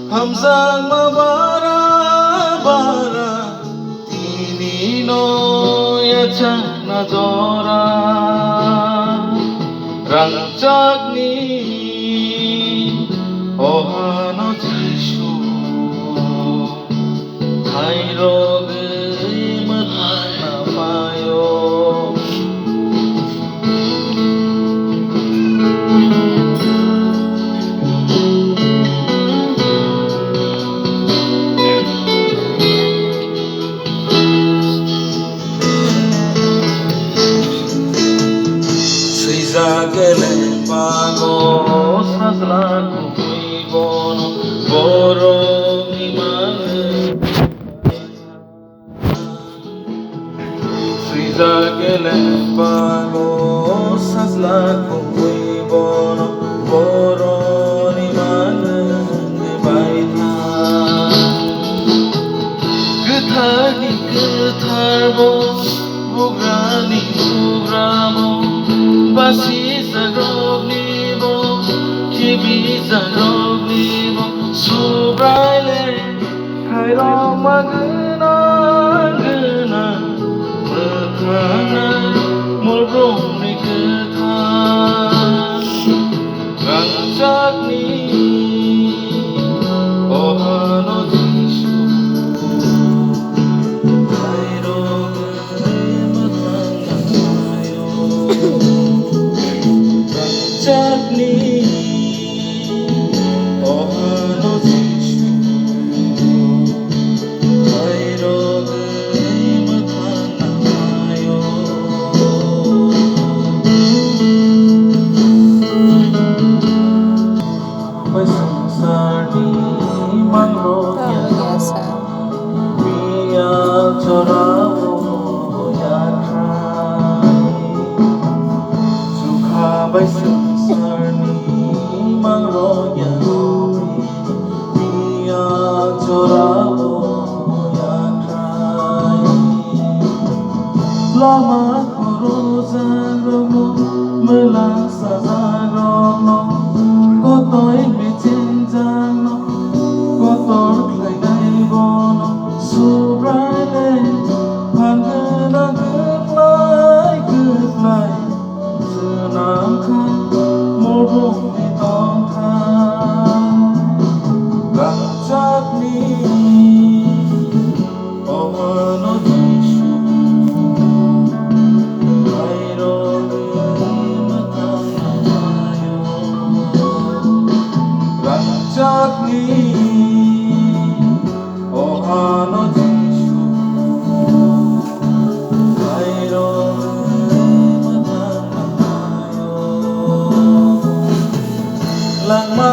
Hamzang mabara-bara Tinino yacha najora Rangchakni ohano jishu Hairogui mathana payo Zagele pago sazlaku ibono boro imane Zagele pago sazlaku ibono boro imane baita Githani githarbo bugrani bugramo Basi zagrognibo, kibi zagrognibo, subraile, kairo magna gna, mathana mulbromni gtha, rangchakni, ohano jishu, kairo mathana mayo. Chutney, ohano jishu, kairogui mathana mayo. Paisarni mangrokya, miya choravo yatrai, sukha paisarni. Mangrokya miya choravo yatrai lama koro zarono mela sazarono kotoi bechen jano kotor khlai bono subraile phangna gtlai sunam kha morbong Rangchakni, ohano jishu, kairogui mathana mayo. Rangchakni, ohano jishu, kairogui mathana mayo. Langma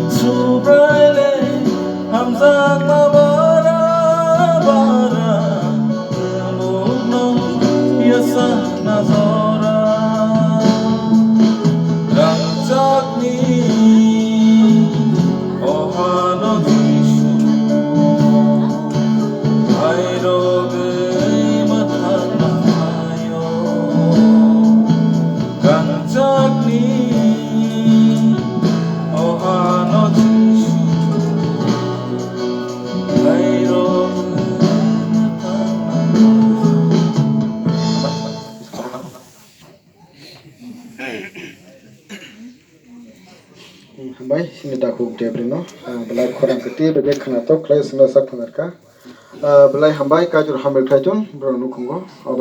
Subraile, Hamzang mabara-bara Mugno yasa nazora Rangchakni, ohano jishu Kairogui mathana mayo Rangchakni, ohano jishu Hambai sini daku debrino belai korang keti bagi khana to klai sena sak phanarka belai hambai kajur hamil khajon bro nukungo